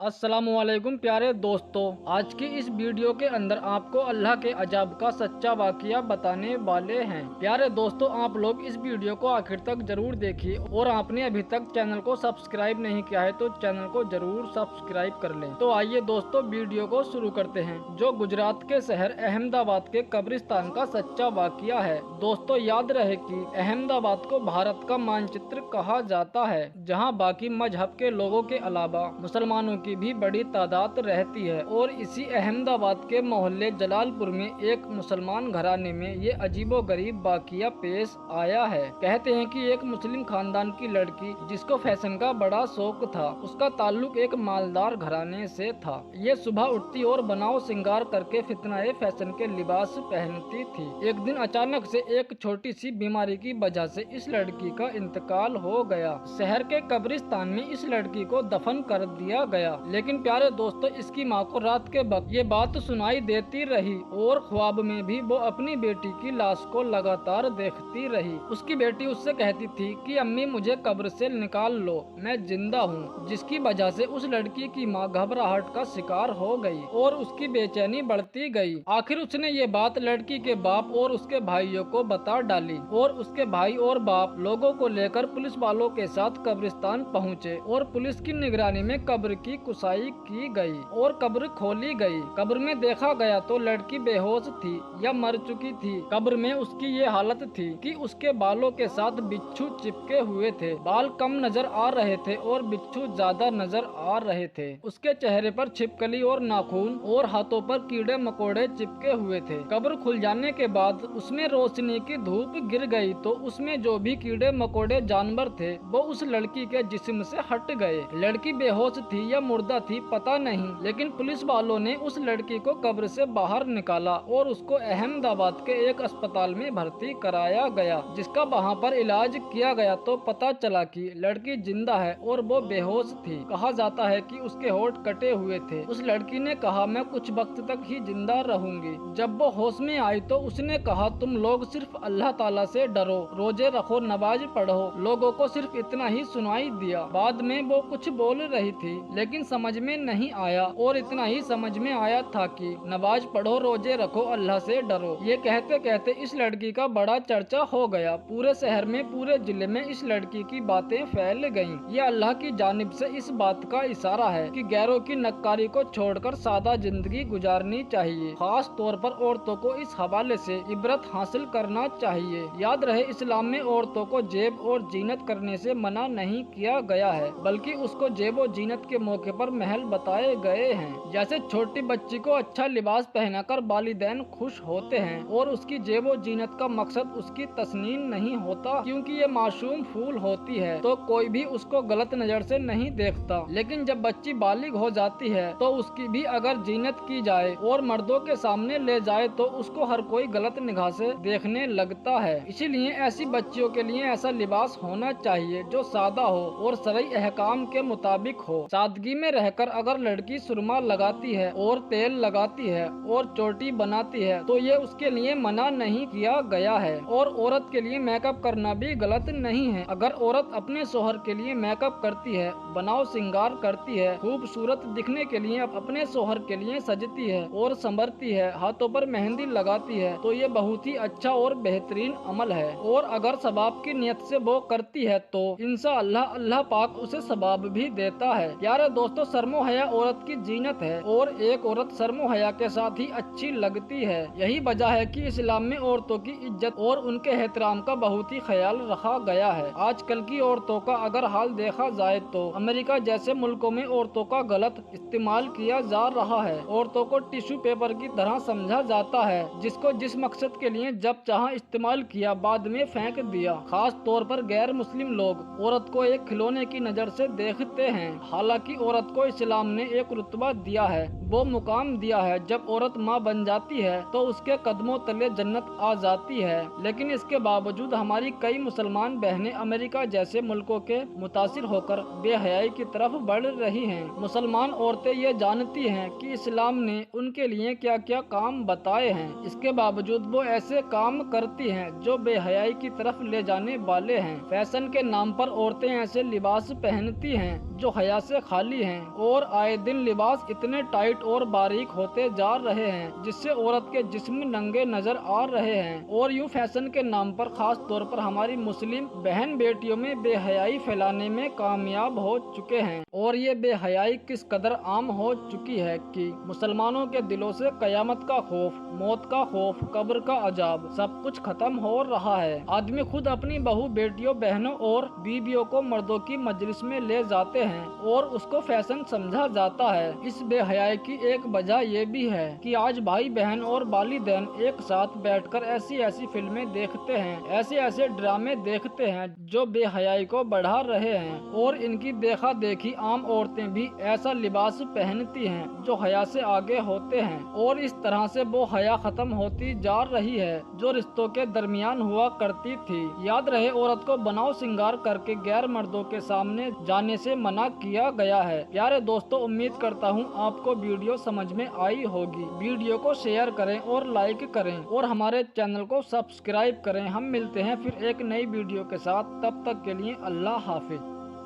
अस्सलाम वालेकुम प्यारे दोस्तों, आज की इस वीडियो के अंदर आपको अल्लाह के अजाब का सच्चा वाक़या बताने वाले हैं। प्यारे दोस्तों, आप लोग इस वीडियो को आखिर तक जरूर देखिए और आपने अभी तक चैनल को सब्सक्राइब नहीं किया है तो चैनल को जरूर सब्सक्राइब कर लें। तो आइए दोस्तों, वीडियो को शुरू करते हैं, जो गुजरात के शहर अहमदाबाद के कब्रिस्तान का सच्चा वाक़या है। दोस्तों, याद रहे कि अहमदाबाद को भारत का मानचित्र कहा जाता है, जहाँ बाकी मजहब के लोगों के अलावा मुसलमानों की भी बड़ी तादाद रहती है। और इसी अहमदाबाद के मोहल्ले जलालपुर में एक मुसलमान घराने में ये अजीबोगरीब वाक़या पेश आया है। कहते हैं कि एक मुस्लिम खानदान की लड़की, जिसको फैशन का बड़ा शौक था, उसका ताल्लुक एक मालदार घराने से था। ये सुबह उठती और बनाव श्रृंगार करके फितनाए फैशन के लिबास पहनती थी। एक दिन अचानक से एक छोटी सी बीमारी की वजह से इस लड़की का इंतकाल हो गया। शहर के कब्रिस्तान में इस लड़की को दफन कर दिया गया। लेकिन प्यारे दोस्तों, इसकी माँ को रात के वक्त ये बात सुनाई देती रही और ख्वाब में भी वो अपनी बेटी की लाश को लगातार देखती रही। उसकी बेटी उससे कहती थी कि अम्मी, मुझे कब्र से निकाल लो, मैं जिंदा हूँ। जिसकी वजह से उस लड़की की माँ घबराहट का शिकार हो गई और उसकी बेचैनी बढ़ती गई। आखिर उसने ये बात लड़की के बाप और उसके भाइयों को बता डाली और उसके भाई और बाप लोगों को लेकर पुलिस वालों के साथ कब्रिस्तान पहुँचे और पुलिस की निगरानी में कब्र की कुसाई की गई और कब्र खोली गई। कब्र में देखा गया तो लड़की बेहोश थी या मर चुकी थी। कब्र में उसकी ये हालत थी कि उसके बालों के साथ बिच्छू चिपके हुए थे। बाल कम नजर आ रहे थे और बिच्छू ज्यादा नजर आ रहे थे। उसके चेहरे पर छिपकली और नाखून और हाथों पर कीड़े मकोड़े चिपके हुए थे। कब्र खुल जाने के बाद उसमें रोशनी की धूप गिर गई तो उसमें जो भी कीड़े मकोड़े जानवर थे वो उस लड़की के जिस्म से हट गए। लड़की बेहोश थी या मुर्दा थी पता नहीं, लेकिन पुलिस वालों ने उस लड़की को कब्र से बाहर निकाला और उसको अहमदाबाद के एक अस्पताल में भर्ती कराया गया, जिसका वहां पर इलाज किया गया तो पता चला कि लड़की जिंदा है और वो बेहोश थी। कहा जाता है कि उसके होंठ कटे हुए थे। उस लड़की ने कहा, मैं कुछ वक्त तक ही जिंदा रहूंगी। जब वो होश में आई तो उसने कहा, तुम लोग सिर्फ अल्लाह ताला से डरो, रोजे रखो, नमाज पढ़ो। लोगों को सिर्फ इतना ही सुनाई दिया। बाद में वो कुछ बोल रही थी लेकिन समझ में नहीं आया और इतना ही समझ में आया था कि नमाज पढ़ो, रोजे रखो, अल्लाह से डरो। ये कहते कहते इस लड़की का बड़ा चर्चा हो गया। पूरे शहर में, पूरे जिले में इस लड़की की बातें फैल गईं। ये अल्लाह की जानिब से इस बात का इशारा है कि गैरों की नक्कारी को छोड़कर सादा जिंदगी गुजारनी चाहिए। खास तौर पर औरतों को इस हवाले से इबरत हासिल करना चाहिए। याद रहे, इस्लाम में औरतों को जेब और जीनत करने से मना नहीं किया गया है, बल्कि उसको जेब और जीनत के मौके पर महल बताए गए हैं। जैसे छोटी बच्ची को अच्छा लिबास पहनाकर वालिदैन खुश होते हैं और उसकी जेब और जीनत का मकसद उसकी तस्नीन नहीं होता, क्योंकि ये मासूम फूल होती है तो कोई भी उसको गलत नजर से नहीं देखता। लेकिन जब बच्ची बालिग हो जाती है तो उसकी भी अगर जीनत की जाए और मर्दों के सामने ले जाए तो उसको हर कोई गलत निगाह से देखने लगता है। इसीलिए ऐसी बच्चियों के लिए ऐसा लिबास होना चाहिए जो सादा हो और शरई अहकाम के मुताबिक हो। सादगी में रहकर अगर लड़की सुरमा लगाती है और तेल लगाती है और चोटी बनाती है तो ये उसके लिए मना नहीं किया गया है। और औरत के लिए मेकअप करना भी गलत नहीं है। अगर औरत अपने शोहर के लिए मेकअप करती है, बनाव श्रृंगार करती है, खूबसूरत दिखने के लिए अपने शोहर के लिए सजती है और संवरती है, हाथों पर मेहंदी लगाती है, तो ये बहुत ही अच्छा और बेहतरीन अमल है। और अगर सवाब की नियत से वो करती है तो इंशाअल्लाह अल्लाह पाक उसे सवाब भी देता है। यार दोस्तों, शर्मो हया औरत की जीनत है और एक औरत शर्मो हया के साथ ही अच्छी लगती है। यही वजह है कि इस्लाम में औरतों की इज्जत और उनके एहतराम का बहुत ही ख्याल रखा गया है। आजकल की औरतों का अगर हाल देखा जाए तो अमेरिका जैसे मुल्कों में औरतों का गलत इस्तेमाल किया जा रहा है। औरतों को टिश्यू पेपर की तरह समझा जाता है, जिसको जिस मकसद के लिए जब चाहा इस्तेमाल किया, बाद में फेंक दिया। खास तौर पर गैर मुस्लिम लोग औरत को एक खिलौने की नजर से देखते हैं। हालांकि औरत को इस्लाम ने एक रुतबा दिया है, वो मुकाम दिया है। जब औरत माँ बन जाती है तो उसके कदमों तले जन्नत आ जाती है। लेकिन इसके बावजूद हमारी कई मुसलमान बहनें अमेरिका जैसे मुल्कों के मुतासिर होकर बेहयाई की तरफ बढ़ रही हैं। मुसलमान औरतें ये जानती हैं कि इस्लाम ने उनके लिए क्या क्या काम बताए हैं, इसके बावजूद वो ऐसे काम करती हैं जो बेहयाई की तरफ ले जाने वाले हैं। फैशन के नाम पर औरतें ऐसे लिबास पहनती हैं जो हया से खाली हैं। हैं और आए दिन लिबास इतने टाइट और बारीक होते जा रहे हैं जिससे औरत के जिस्म नंगे नजर आ रहे हैं। और यूं फैशन के नाम पर खास तौर पर हमारी मुस्लिम बहन बेटियों में बेहयाई फैलाने में कामयाब हो चुके हैं। और ये बेहयाई किस कदर आम हो चुकी है कि मुसलमानों के दिलों से कयामत का खौफ, मौत का खौफ, कब्र का अजाब सब कुछ खत्म हो रहा है। आदमी खुद अपनी बहू, बेटियों, बहनों और बीवियों को मर्दों की मजलिस में ले जाते हैं और उसको फैशन समझा जाता है। इस बेहयाई की एक वजह ये भी है कि आज भाई बहन और वालिदैन एक साथ बैठकर ऐसी ऐसी फिल्में देखते हैं, ऐसे ऐसे ड्रामे देखते हैं जो बेहयाई को बढ़ा रहे हैं। और इनकी देखा देखी आम औरतें भी ऐसा लिबास पहनती हैं जो हया से आगे होते हैं और इस तरह से वो हया खत्म होती जा रही है जो रिश्तों के दरमियान हुआ करती थी। याद रहे, औरत को बनाव श्रृंगार करके गैर मर्दों के सामने जाने से मना किया गया है। प्यारे दोस्तों, उम्मीद करता हूँ आपको वीडियो समझ में आई होगी। वीडियो को शेयर करें और लाइक करें और हमारे चैनल को सब्सक्राइब करें। हम मिलते हैं फिर एक नई वीडियो के साथ, तब तक के लिए अल्लाह हाफिज।